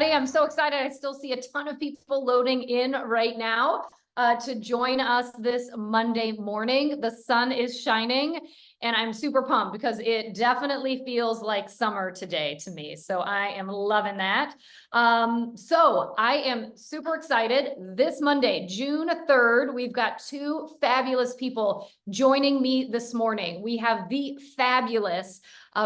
everybody. I'm so excited. I still see a ton of people loading in right now to join us this Monday morning. The sun is shining and I'm super pumped because it definitely feels like summer today to me. So I am loving that. So I am super excited. This Monday, June 3rd, we've got two fabulous people joining me this morning. We have the fabulous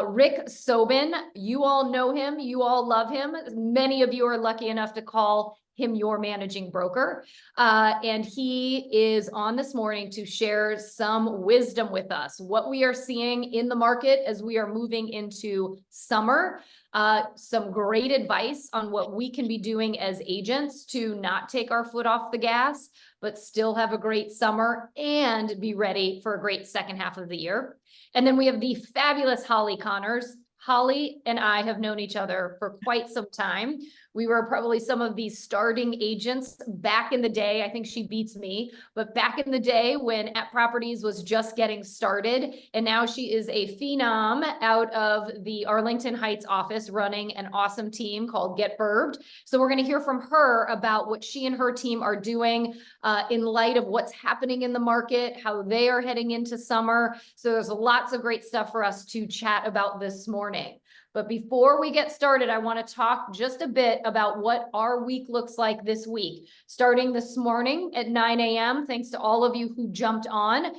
Rick Sobin. You all know him. You all love him. Many of you are lucky enough to call him your managing broker. And he is on this morning to share some wisdom with us, what we are seeing in the market as we are moving into summer, some great advice on what we can be doing as agents to not take our foot off the gas, but still have a great summer and be ready for a great second half of the year. And then we have the fabulous Holly Connors. Holly and I have known each other for quite some time. We were probably some of these starting agents back in the day. I think she beats me, but back in the day when At Properties was just getting started, and now she is a phenom out of the Arlington Heights office running an awesome team called Get Burbed. So we're going to hear from her about what she and her team are doing in light of what's happening in the market, how they are heading into summer. So there's lots of great stuff for us to chat about this morning. But before we get started, I want to talk just a bit about what our week looks like this week. Starting this morning at 9 a.m., thanks to all of you who jumped on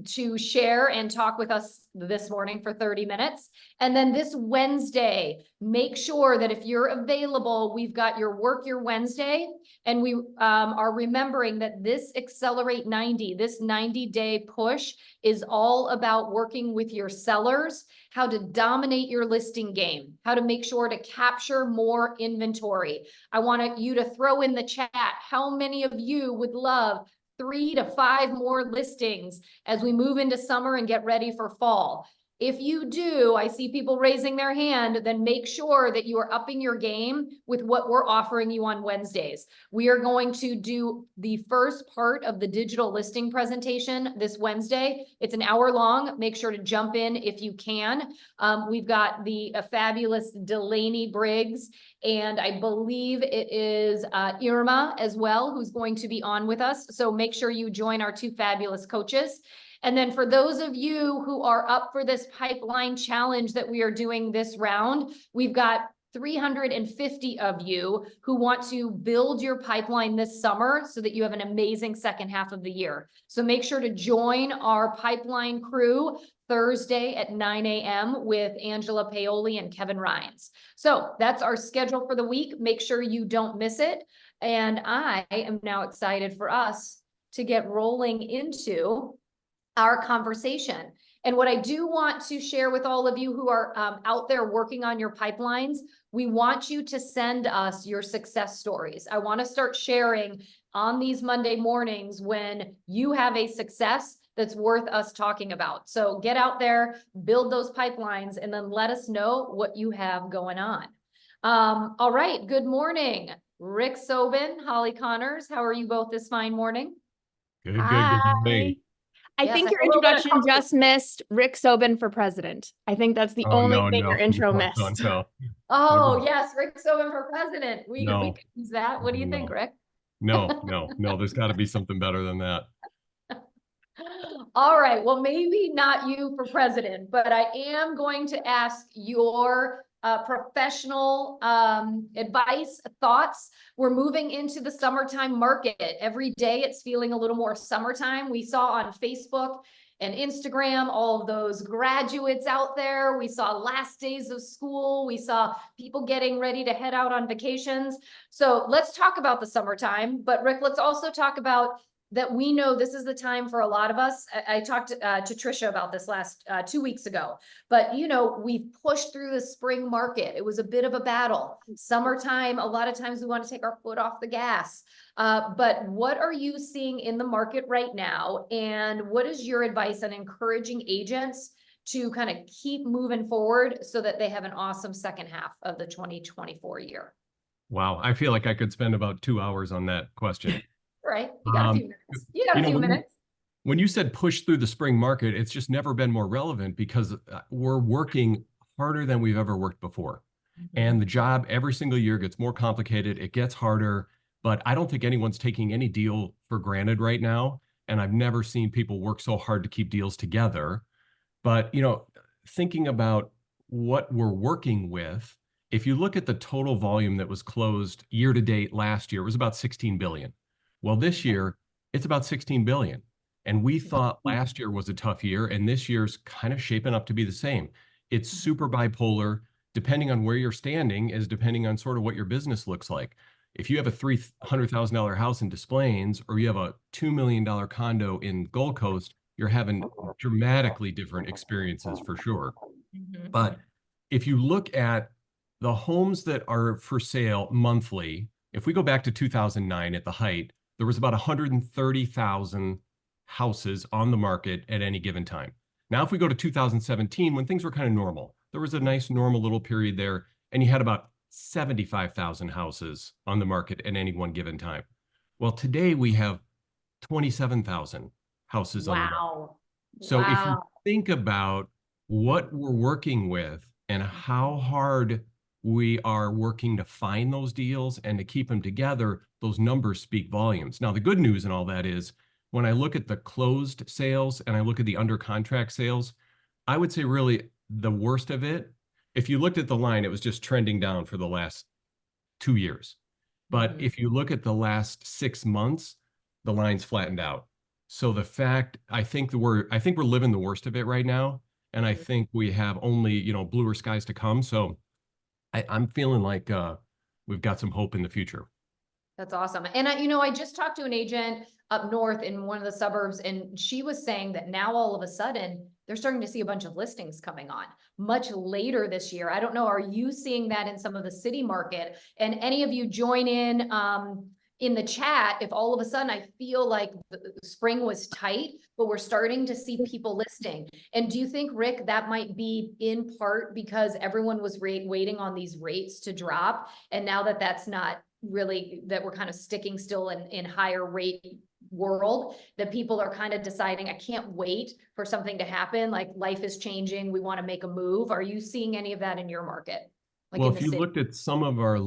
to share and talk with us this morning for 30 minutes. And then this Wednesday, make sure that if you're available, we've got your Work Your Wednesday. And we are remembering that this Accelerate 90, this 90-day push is all about working with your sellers, how to dominate your listing game, how to make sure to capture more inventory. I want you to throw in the chat, how many of you would love 3 to 5 more listings as we move into summer and get ready for fall? If you do, I see people raising their hand, then make sure that you are upping your game with what we're offering you on Wednesdays. We are going to do the first part of the digital listing presentation this Wednesday. It's an hour long. Make sure to jump in if you can. We've got the fabulous Delaney Briggs, and I believe it is Irma as well, who's going to be on with us. So make sure you join our two fabulous coaches. And then for those of you who are up for this pipeline challenge that we are doing this round, we've got 350 of you who want to build your pipeline this summer so that you have an amazing second half of the year. So make sure to join our pipeline crew Thursday at 9 a.m. with Angela Paoli and Kevin Rhines. So that's our schedule for the week. Make sure you don't miss it. And I am now excited for us to get rolling into our conversation. And what I do want to share with all of you who are out there working on your pipelines, we want you to send us your success stories. I want to start sharing on these Monday mornings when you have a success that's worth us talking about. So get out there, build those pipelines, and then let us know what you have going on. All right, good morning, Rick Sobin, Holly Connors. How are you both this fine morning? Good morning. I think your introduction just missed Rick Sobin for president. I think that's the only thing your intro missed. Oh, yes, Rick Sobin for president. We can use that. What do you think, Rick? No, there's got to be something better than that. All right, well, maybe not you for president, but I am going to ask your professional advice, thoughts. We're moving into the summertime market. Every day it's feeling a little more summertime. We saw on Facebook and Instagram all of those graduates out there. We saw last days of school. We saw people getting ready to head out on vacations. So let's talk about the summertime. But Rick, let's also talk about that we know this is the time for a lot of us. I talked to Trisha about this last 2 weeks ago, but you know, we've pushed through the spring market. It was a bit of a battle. Summertime, a lot of times we want to take our foot off the gas. But what are you seeing in the market right now? And what is your advice on encouraging agents to kind of keep moving forward so that they have an awesome second half of the 2024 year? Wow, I feel like I could spend about 2 hours on that question. Right. You got a few minutes. You got a few minutes. When you said push through the spring market, it's just never been more relevant because we're working harder than we've ever worked before. And the job every single year gets more complicated. It gets harder, but I don't think anyone's taking any deal for granted right now. And I've never seen people work so hard to keep deals together. But, thinking about what we're working with, if you look at the total volume that was closed year to date last year, it was about 16 billion. Well, this year it's about 16 billion. And we thought last year was a tough year, and this year's kind of shaping up to be the same. It's super bipolar. Depending on where you're standing is depending on sort of what your business looks like. If you have a $300,000 house in Des Plaines, or you have a $2 million condo in Gold Coast, you're having dramatically different experiences for sure. But if you look at the homes that are for sale monthly, if we go back to 2009 at the height, there was about 130,000 houses on the market at any given time. Now, if we go to 2017, when things were kind of normal, there was a nice normal little period there, and you had about 75,000 houses on the market at any one given time. Well, today we have 27,000 houses on the market. So if you think about what we're working with and how hard we are working to find those deals and to keep them together, those numbers speak volumes. Now, the good news in all that is when I look at the closed sales and I look at the under contract sales, I would say really the worst of it, if you looked at the line, it was just trending down for the last 2 years. But if you look at the last 6 months, the line's flattened out. So the fact, I think we're living the worst of it right now. And I think we have only, bluer skies to come. So I'm feeling like we've got some hope in the future. That's awesome. And I just talked to an agent up north in one of the suburbs, and she was saying that now all of a sudden they're starting to see a bunch of listings coming on much later this year. I don't know, are you seeing that in some of the city market? And any of you join in the chat if all of a sudden I feel like the spring was tight, but we're starting to see people listing. And do you think, Rick, that might be in part because everyone was waiting on these rates to drop, and now that that's not really, that we're kind of sticking still in higher rate world, that people are kind of deciding, I can't wait for something to happen, like life is changing, we want to make a move? Are you seeing any of that in your market? Like, well, if you looked at some of our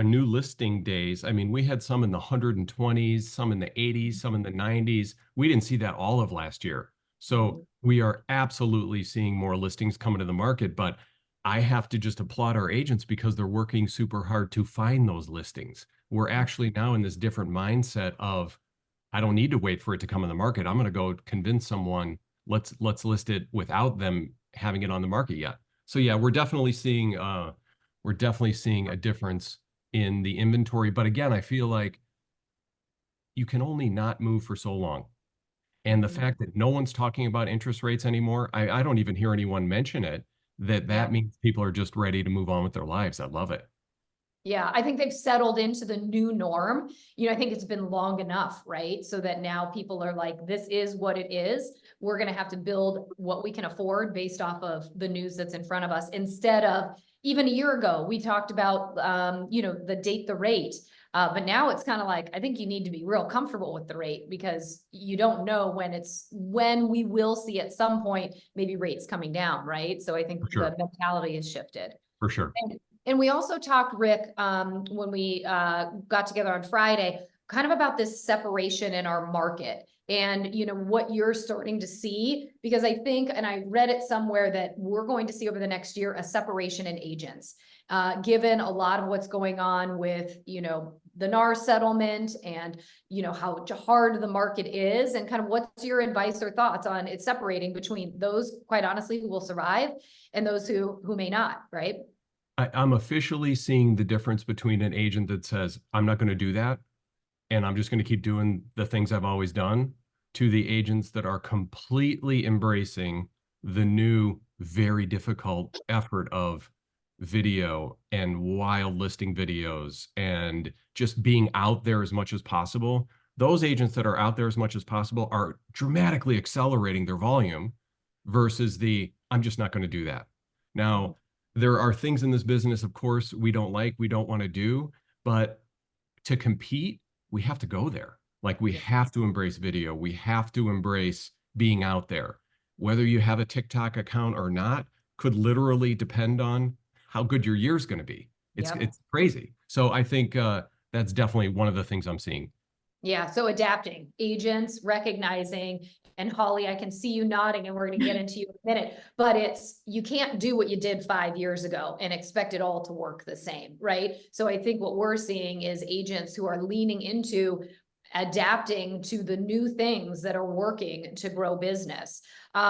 new listing days, I mean, we had some in the 120s, some in the 80s, some in the 90s. We didn't see that all of last year. So we are absolutely seeing more listings coming to the market, but I have to just applaud our agents because they're working super hard to find those listings. We're actually now in this different mindset of, I don't need to wait for it to come in the market. I'm going to go convince someone, let's list it without them having it on the market yet. So yeah, we're definitely seeing a difference in the inventory. But again, I feel like you can only not move for so long. And the fact that no one's talking about interest rates anymore, I don't even hear anyone mention it, that means people are just ready to move on with their lives. I love it. Yeah, I think they've settled into the new norm. I think it's been long enough, right? So that now people are like, this is what it is. We're going to have to build what we can afford based off of the news that's in front of us. Instead of, even a year ago, we talked about, the date, the rate. But now it's kind of like, I think you need to be real comfortable with the rate, because you don't know when we will see at some point, maybe rates coming down, right? So I think the mentality has shifted. For sure. And we also talked, Rick, when we got together on Friday, kind of about this separation in our market and, what you're starting to see, because I think, and I read it somewhere, that we're going to see over the next year a separation in agents, given a lot of what's going on with, the NAR settlement and, how hard the market is, and kind of what's your advice or thoughts on it separating between those, quite honestly, who will survive and those who may not, right? I'm officially seeing the difference between an agent that says, I'm not going to do that, and I'm just going to keep doing the things I've always done, to the agents that are completely embracing the new, very difficult effort of video and wild listing videos and just being out there as much as possible. Those agents that are out there as much as possible are dramatically accelerating their volume versus I'm just not going to do that. Now, there are things in this business, of course, we don't want to do, but to compete, we have to go there. Like, we have to embrace video. We have to embrace being out there. Whether you have a TikTok account or not could literally depend on how good your year's going to be. It's crazy. So I think that's definitely one of the things I'm seeing. Yeah, so adapting, agents, recognizing, and Holly, I can see you nodding and we're gonna get into you in a minute, but you can't do what you did 5 years ago and expect it all to work the same, right? So I think what we're seeing is agents who are leaning into adapting to the new things that are working to grow business. So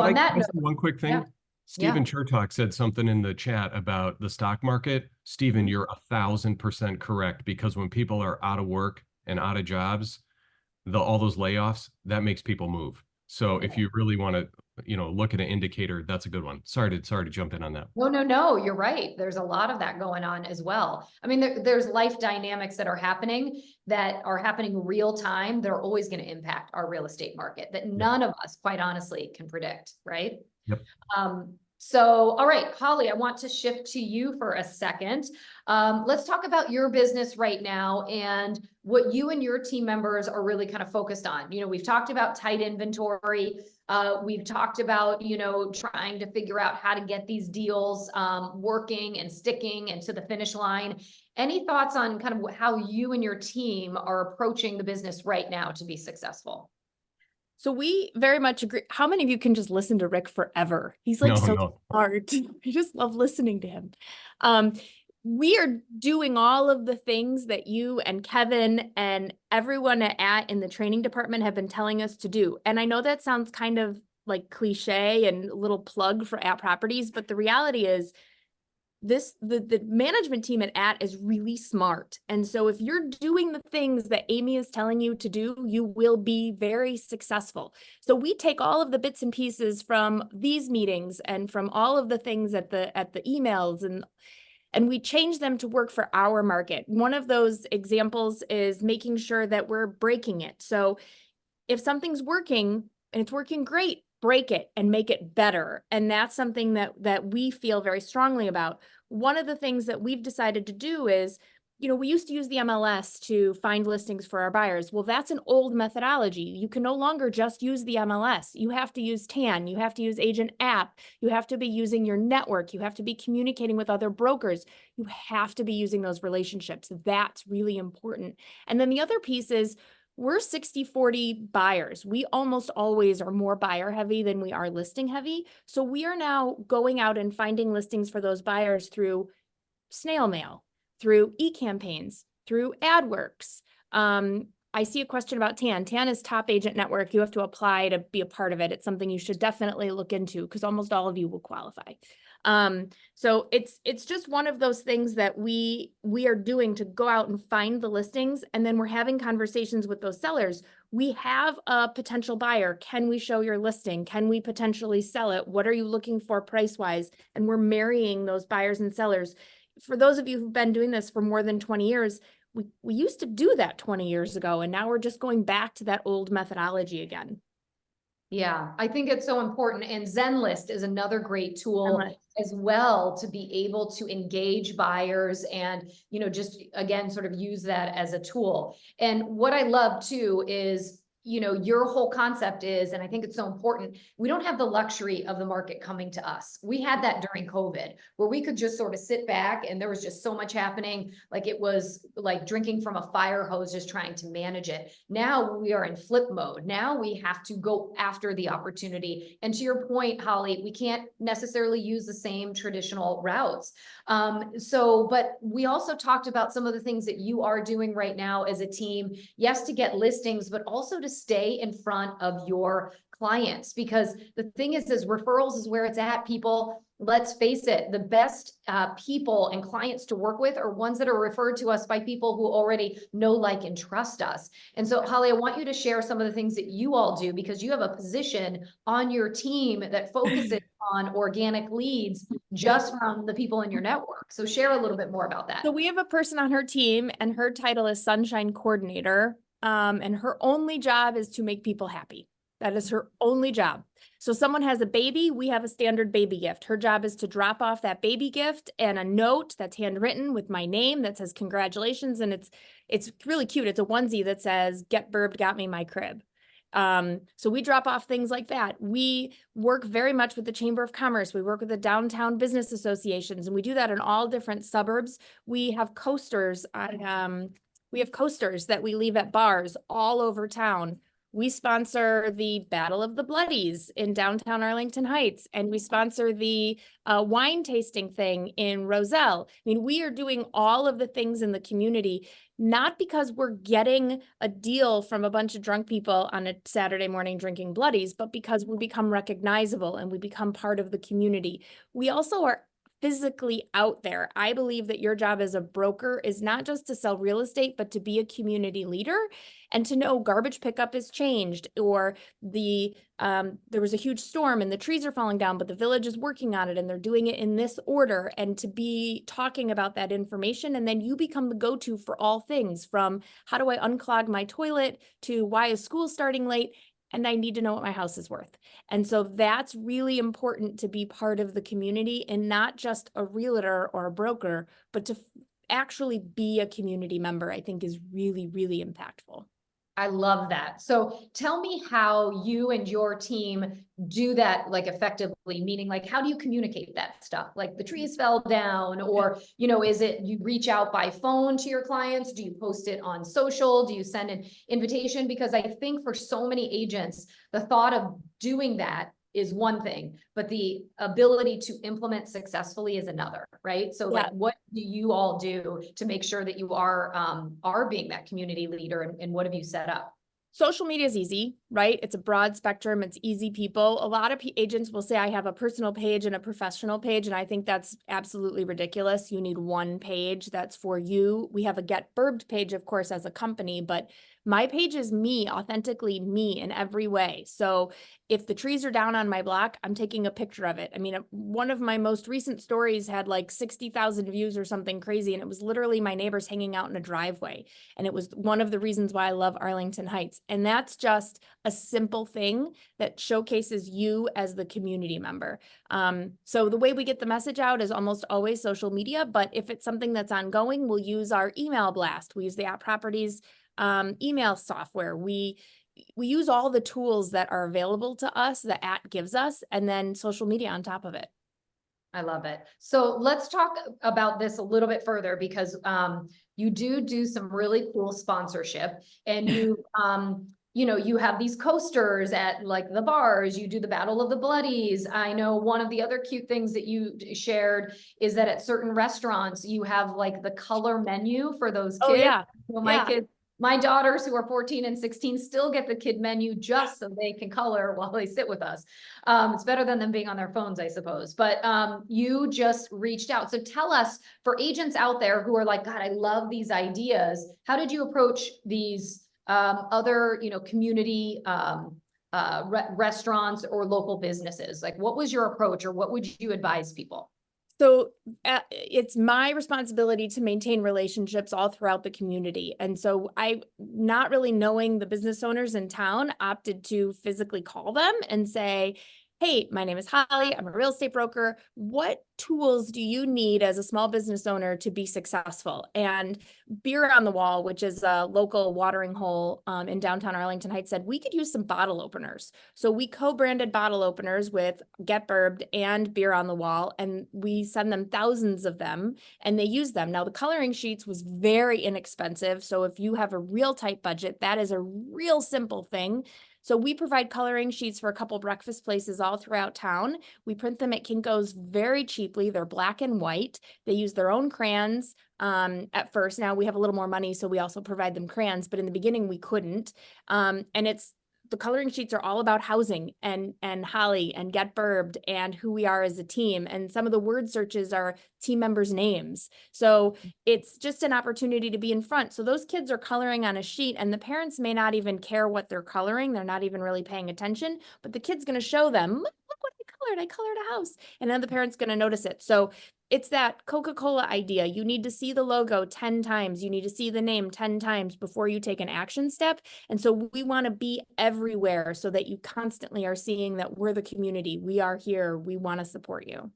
on that note, one quick thing. yeah. Stephen Chertok said something in the chat about the stock market. Stephen, you're 1,000% correct, because when people are out of work and out of jobs, all those layoffs, that makes people move. So if you really want to, look at an indicator, that's a good one. Sorry to jump in on that. No, you're right. There's a lot of that going on as well. I mean, there's life dynamics that are happening real time. They're always going to impact our real estate market that none of us, quite honestly, can predict, right? Yep. So, all right, Holly, I want to shift to you for a second. Let's talk about your business right now and what you and your team members are really kind of focused on. We've talked about tight inventory. We've talked about, trying to figure out how to get these deals working and sticking and to the finish line. Any thoughts on kind of how you and your team are approaching the business right now to be successful? So we very much agree. How many of you can just listen to Rick forever? He's like so smart. I just love listening to him. We are doing all of the things that you and Kevin and everyone in the training department have been telling us to do. And I know that sounds kind of like cliche and a little plug for @properties, but the reality is the management team at is really smart. And so if you're doing the things that Amy is telling you to do, you will be very successful. So we take all of the bits and pieces from these meetings and from all of the things at the emails, and we change them to work for our market. One of those examples is making sure that we're breaking it. So if something's working and it's working great, break it and make it better. And that's something that we feel very strongly about. One of the things that we've decided to do is, we used to use the MLS to find listings for our buyers. Well, that's an old methodology. You can no longer just use the MLS. You have to use TAN. You have to use Agent App. You have to be using your network. You have to be communicating with other brokers. You have to be using those relationships. That's really important. And then the other piece is, we're 60-40 buyers. We almost always are more buyer heavy than we are listing heavy. So we are now going out and finding listings for those buyers through snail mail, through e-campaigns, through AdWorks. I see a question about TAN. TAN is Top Agent Network. You have to apply to be a part of it. It's something you should definitely look into because almost all of you will qualify. So it's just one of those things that we are doing to go out and find the listings, and then we're having conversations with those sellers. We have a potential buyer. Can we show your listing? Can we potentially sell it? What are you looking for price-wise? And we're marrying those buyers and sellers. For those of you who've been doing this for more than 20 years, we used to do that 20 years ago, and now we're just going back to that old methodology again. Yeah, I think it's so important. And ZenList is another great tool as well to be able to engage buyers and, just again, sort of use that as a tool. And what I love too is, your whole concept is, and I think it's so important, we don't have the luxury of the market coming to us. We had that during COVID where we could just sort of sit back and there was just so much happening. Like it was like drinking from a fire hose, just trying to manage it. Now we are in flip mode. Now we have to go after the opportunity. And to your point, Holly, we can't necessarily use the same traditional routes. But we also talked about some of the things that you are doing right now as a team, yes, to get listings, but also to stay in front of your clients, because the thing is referrals is where it's at, people. Let's face it, the best people and clients to work with are ones that are referred to us by people who already know, like, and trust us. And so, Holly, I want you to share some of the things that you all do, because you have a position on your team that focuses on organic leads just from the people in your network. So share a little bit more about that. So we have a person on her team and her title is Sunshine Coordinator. And her only job is to make people happy. That is her only job. So someone has a baby, we have a standard baby gift. Her job is to drop off that baby gift and a note that's handwritten with my name that says congratulations. And it's really cute. It's a onesie that says, "Get Burbed, got me my crib." So we drop off things like that. We work very much with the Chamber of Commerce. We work with the downtown business associations, and we do that in all different suburbs. We have coasters that we leave at bars all over town. We sponsor the Battle of the Bloodies in downtown Arlington Heights, and we sponsor the wine tasting thing in Roselle. I mean, we are doing all of the things in the community, not because we're getting a deal from a bunch of drunk people on a Saturday morning drinking bloodies, but because we become recognizable and we become part of the community. We also are physically out there. I believe that your job as a broker is not just to sell real estate, but to be a community leader and to know garbage pickup is changed, or there was a huge storm and the trees are falling down, but the village is working on it and they're doing it in this order, and to be talking about that information. And then you become the go-to for all things, from how do I unclog my toilet to why is school starting late? And I need to know what my house is worth. And so that's really important, to be part of the community and not just a realtor or a broker, but to actually be a community member, I think is really, really impactful. I love that. So tell me how you and your team do that, like, effectively, meaning, like, how do you communicate that stuff? Like, the trees fell down, or, is it you reach out by phone to your clients? Do you post it on social? Do you send an invitation? Because I think for so many agents, the thought of doing that is one thing, but the ability to implement successfully is another, right? So like, what do you all do to make sure that you are being that community leader, and what have you set up? Social media is easy, right? It's a broad spectrum. It's easy people. A lot of agents will say, I have a personal page and a professional page. And I think that's absolutely ridiculous. You need one page that's for you. We have a Get Burbed page, of course, as a company, but my page is me, authentically me in every way. So if the trees are down on my block, I'm taking a picture of it. I mean, one of my most recent stories had like 60,000 views or something crazy. And it was literally my neighbors hanging out in a driveway. And it was one of the reasons why I love Arlington Heights. And that's just a simple thing that showcases you as the community member. So the way we get the message out is almost always social media, but if it's something that's ongoing, we'll use our email blast. We use the App Properties email software. We use all the tools that are available to us, the app gives us, and then social media on top of it. I love it. So let's talk about this a little bit further, because you do some really cool sponsorship, and you you have these coasters at like the bars, you do the Battle of the Bloodies. I know one of the other cute things that you shared is that at certain restaurants, you have like the color menu for those kids. Oh yeah. My kids, my daughters who are 14 and 16 still get the kid menu just so they can color while they sit with us. It's better than them being on their phones, I suppose. But you just reached out. So tell us, for agents out there who are like, God, I love these ideas, how did you approach these other, community restaurants or local businesses? Like, what was your approach, or what would you advise people? So it's my responsibility to maintain relationships all throughout the community. And so I, not really knowing the business owners in town, opted to physically call them and say, hey, my name is Holly. I'm a real estate broker. What tools do you need as a small business owner to be successful? And Beer on the Wall, which is a local watering hole in downtown Arlington Heights, said we could use some bottle openers. So we co-branded bottle openers with Get Burbed and Beer on the Wall, and we send them thousands of them, and they use them. Now, the coloring sheets was very inexpensive. So if you have a real tight budget, that is a real simple thing. So we provide coloring sheets for a couple breakfast places all throughout town. We print them at Kinko's very cheaply. They're black and white. They use their own crayons at first. Now we have a little more money, so we also provide them crayons, but in the beginning we couldn't. And the coloring sheets are all about housing and Holly and Get Burbed and who we are as a team. And some of the word searches are team members' names. So it's just an opportunity to be in front. So those kids are coloring on a sheet, and the parents may not even care what they're coloring. They're not even really paying attention, but the kid's going to show them, look what I colored. I colored a house. And then the parent's going to notice it. So it's that Coca-Cola idea. You need to see the logo 10 times. You need to see the name 10 times before you take an action step. And so we want to be everywhere so that you constantly are seeing that we're the community. We are here. We want to support you.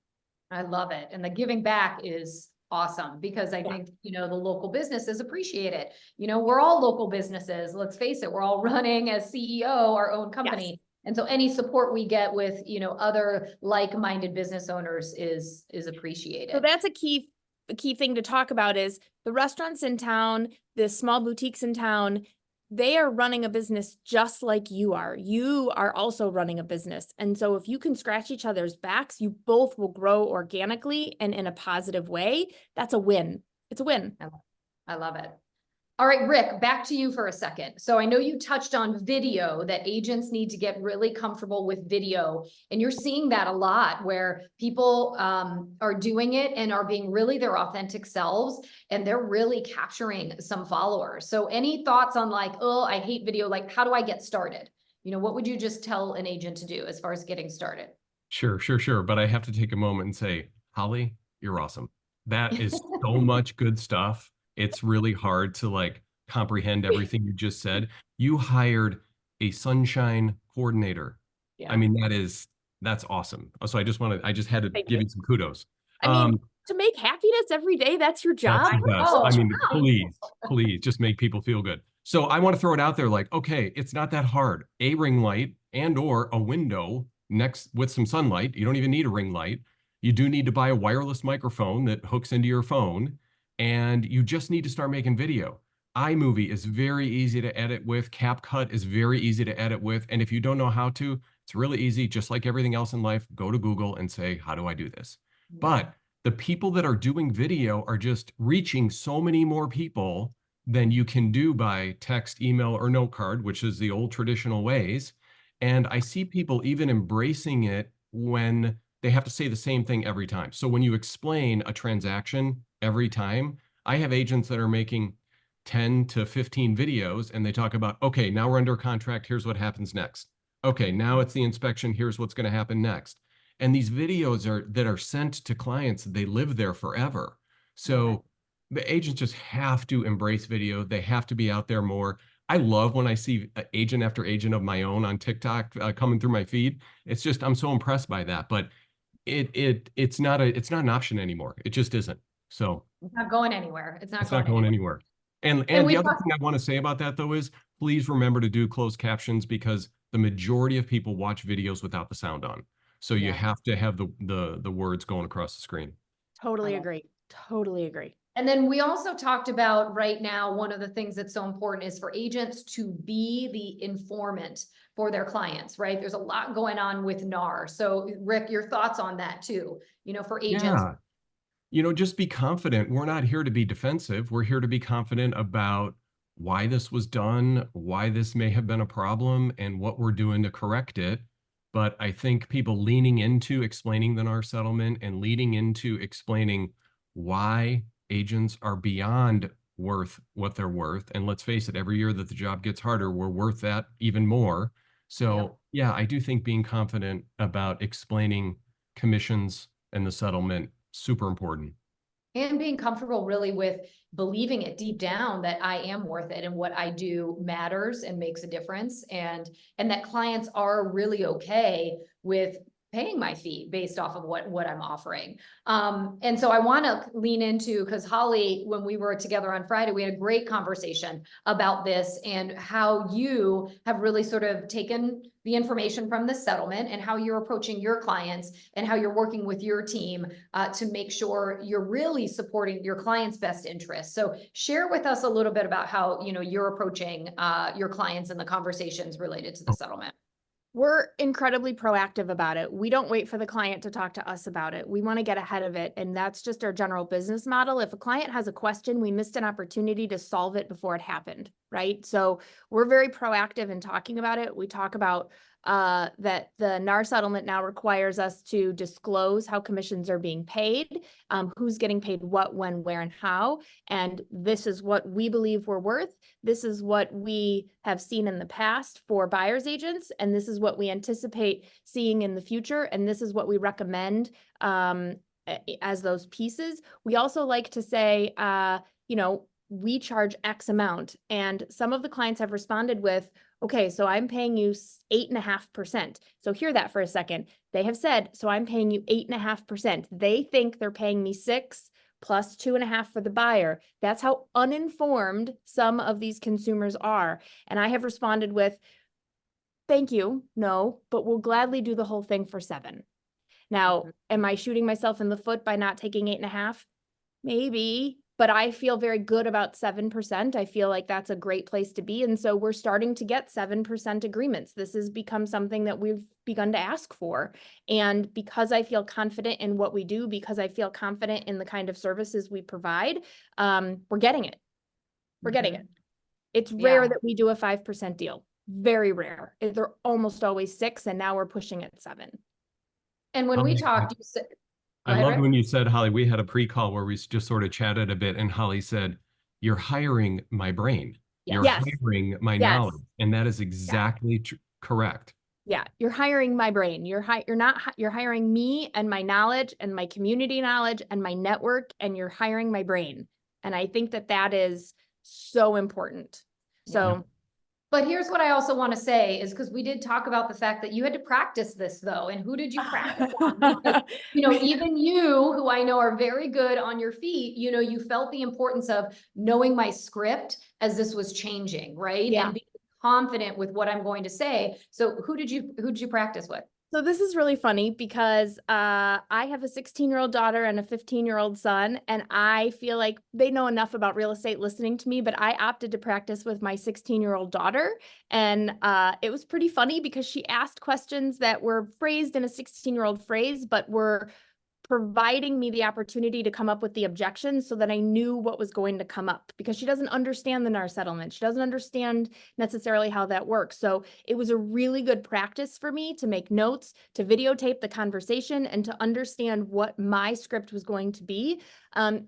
I love it. And the giving back is awesome, because I think, you know, the local businesses appreciate it. You know, we're all local businesses. Let's face it, we're all running as CEO, our own company. Yes. And so any support we get with, you know, other like-minded business owners is appreciated. So that's a key thing to talk about is the restaurants in town, the small boutiques in town, they are running a business just like you are. You are also running a business. And so if you can scratch each other's backs, you both will grow organically and in a positive way. That's a win. It's a win. I love it. All right, Rick, back to you for a second. So I know you touched on video, that agents need to get really comfortable with video. And you're seeing that a lot where people are doing it and are being really their authentic selves, and they're really capturing some followers. So any thoughts on like, oh, I hate video, like how do I get started? You know, what would you just tell an agent to do as far as getting started? Sure. But I have to take a moment and say, Holly, you're awesome. That is so much good stuff. It's really hard to like comprehend everything you just said. You hired a sunshine coordinator. Yeah. I mean, that's awesome. So I just had to give you some kudos. I mean, to make happiness every day, that's your job. That's the best. I mean, please just make people feel good. So I want to throw it out there like, okay, it's not that hard. A ring light and or a window next with some sunlight. You don't even need a ring light. You do need to buy a wireless microphone that hooks into your phone, and you just need to start making video. iMovie is very easy to edit with. CapCut is very easy to edit with. And if you don't know how to, it's really easy. Just like everything else in life, go to Google and say, how do I do this? But the people that are doing video are just reaching so many more people than you can do by text, email, or note card, which is the old traditional ways. And I see people even embracing it when they have to say the same thing every time. So when you explain a transaction every time, I have agents that are making 10 to 15 videos and they talk about, okay, now we're under contract. Here's what happens next. Okay, now it's the inspection. Here's what's going to happen next. And these videos that are sent to clients, they live there forever. So the agents just have to embrace video. They have to be out there more. I love when I see agent after agent of my own on TikTok coming through my feed. It's just, I'm so impressed by that. But it's not an option anymore. It just isn't. So it's not going anywhere. It's not going anywhere. And the other thing I want to say about that though is please remember to do closed captions, because the majority of people watch videos without the sound on. So you have to have the words going across the screen. Totally agree. Totally agree. And then we also talked about right now, one of the things that's so important is for agents to be the informant for their clients, right? There's a lot going on with NAR. So Rick, your thoughts on that too, you know, for agents. Yeah. You know, just be confident. We're not here to be defensive. We're here to be confident about why this was done, why this may have been a problem, and what we're doing to correct it. But I think people leaning into explaining the NAR settlement and leading into explaining why agents are beyond worth what they're worth. And let's face it, every year that the job gets harder, we're worth that even more. So yeah, I do think being confident about explaining commissions and the settlement, super important. And being comfortable really with believing it deep down that I am worth it and what I do matters and makes a difference. And that clients are really okay with paying my fee based off of what I'm offering. And so I want to lean into, because Holly, when we were together on Friday, we had a great conversation about this and how you have really sort of taken the information from the settlement and how you're approaching your clients and how you're working with your team to make sure you're really supporting your clients' best interests. So share with us a little bit about how, you know, you're approaching your clients and the conversations related to the settlement. We're incredibly proactive about it. We don't wait for the client to talk to us about it. We want to get ahead of it. And that's just our general business model. If a client has a question, we missed an opportunity to solve it before it happened, right? So we're very proactive in talking about it. We talk about that the NAR settlement now requires us to disclose how commissions are being paid, who's getting paid what, when, where, and how. And this is what we believe we're worth. This is what we have seen in the past for buyer's agents. And this is what we anticipate seeing in the future. And this is what we recommend as those pieces. We also like to say, you know, we charge X amount. And some of the clients have responded with, okay, so I'm paying you 8.5%. So hear that for a second. They have said, so I'm paying you 8.5%. They think they're paying me 6 plus 2.5 for the buyer. That's how uninformed some of these consumers are. And I have responded with, thank you, no, but we'll gladly do the whole thing for 7. Now, am I shooting myself in the foot by not taking 8.5? Maybe, but I feel very good about 7%. I feel like that's a great place to be. And so we're starting to get 7% agreements. This has become something that we've begun to ask for. And because I feel confident in what we do, because I feel confident in the kind of services we provide, we're getting it. We're getting it. It's rare that we do a 5% deal. Very rare. They're almost always 6, and now we're pushing at 7. And when we talked, you said, I loved when you said, Holly, we had a pre-call where we just sort of chatted a bit, and Holly said, you're hiring my brain. You're hiring my knowledge. And that is exactly correct. Yeah, you're hiring my brain. You're hiring me and my knowledge and my community knowledge and my network, and you're hiring my brain. And I think that that is so important. So but here's what I also want to say is, because we did talk about the fact that you had to practice this though. And who did you practice on? Because, even you, who I know are very good on your feet, you felt the importance of knowing my script as this was changing, right? Yeah. And being confident with what I'm going to say. So who did you practice with? So this is really funny because I have a 16-year-old daughter and a 15-year-old son, and I feel like they know enough about real estate listening to me, but I opted to practice with my 16-year-old daughter. And it was pretty funny because she asked questions that were phrased in a 16-year-old phrase, but were providing me the opportunity to come up with the objections so that I knew what was going to come up, because she doesn't understand the NAR settlement. She doesn't understand necessarily how that works. So it was a really good practice for me to make notes, to videotape the conversation, and to understand what my script was going to be.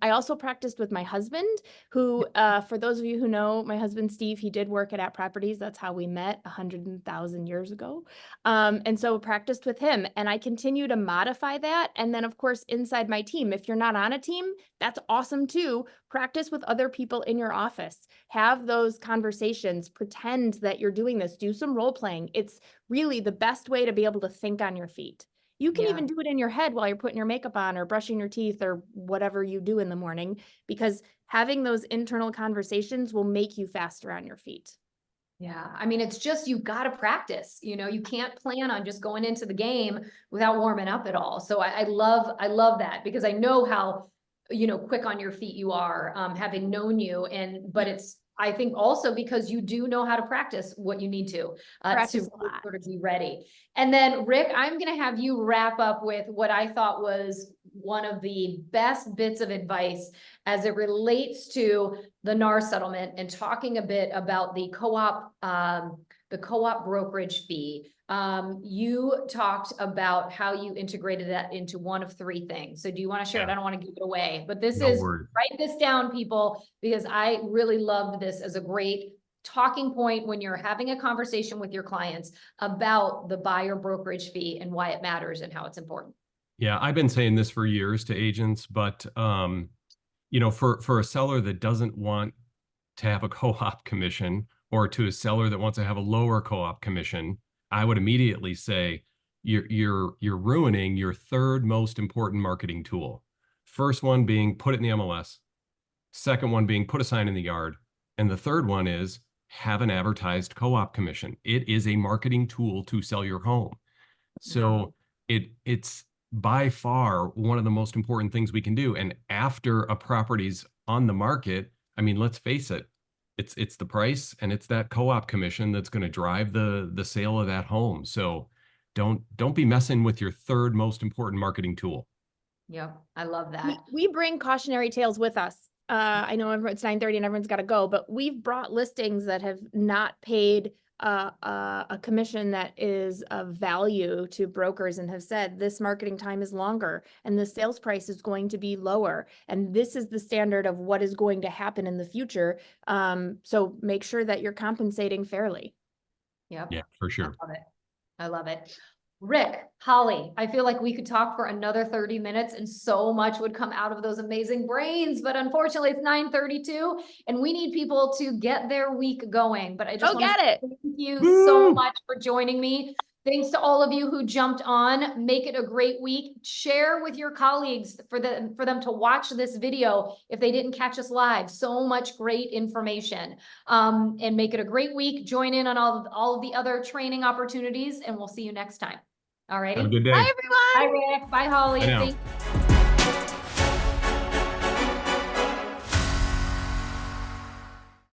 I also practiced with my husband, who, for those of you who know my husband, Steve, he did work at Properties. That's how we met 100,000 years ago. And so practiced with him, and I continue to modify that. And then of course, inside my team, if you're not on a team, that's awesome too. Practice with other people in your office, have those conversations, pretend that you're doing this, do some role playing. It's really the best way to be able to think on your feet. You can even do it in your head while you're putting your makeup on or brushing your teeth or whatever you do in the morning, because having those internal conversations will make you faster on your feet. Yeah. I mean, it's just, you've got to practice, you can't plan on just going into the game without warming up at all. So I love that, because I know how, quick on your feet you are, having known you, but it's, I think also because you do know how to practice what you need to sort of be ready. And then Rick, I'm going to have you wrap up with what I thought was one of the best bits of advice as it relates to the NAR settlement, and talking a bit about the co-op brokerage fee. You talked about how you integrated that into one of 3 things. So do you want to share it? I don't want to give it away, but write this down, people, because I really loved this as a great talking point when you're having a conversation with your clients about the buyer brokerage fee and why it matters and how it's important. Yeah, I've been saying this for years to agents, but for a seller that doesn't want to have a co-op commission, or to a seller that wants to have a lower co-op commission, I would immediately say you're ruining your 3rd most important marketing tool. First one being put it in the MLS. Second one being put a sign in the yard. And the 3rd one is have an advertised co-op commission. It is a marketing tool to sell your home. So it's by far one of the most important things we can do. And after a property's on the market, I mean, let's face it, it's the price and it's that co-op commission that's going to drive the sale of that home. So don't be messing with your 3rd most important marketing tool. Yep, I love that. We bring cautionary tales with us. I know it's 9:30 and everyone's got to go, but we've brought listings that have not paid a commission that is of value to brokers, and have said this marketing time is longer and the sales price is going to be lower, and this is the standard of what is going to happen in the future. So make sure that you're compensating fairly. Yep. Yeah, for sure. I love it. Rick, Holly, I feel like we could talk for another 30 minutes and so much would come out of those amazing brains, but unfortunately it's 9:32 and we need people to get their week going. But I just want to thank you so much for joining me. Thanks to all of you who jumped on. Make it a great week. Share with your colleagues for them to watch this video if they didn't catch us live. So much great information. And make it a great week. Join in on all of the other training opportunities, and we'll see you next time. All righty. Have a good day. Bye, everyone. Bye, Rick. Bye, Holly. Bye now. Thank you.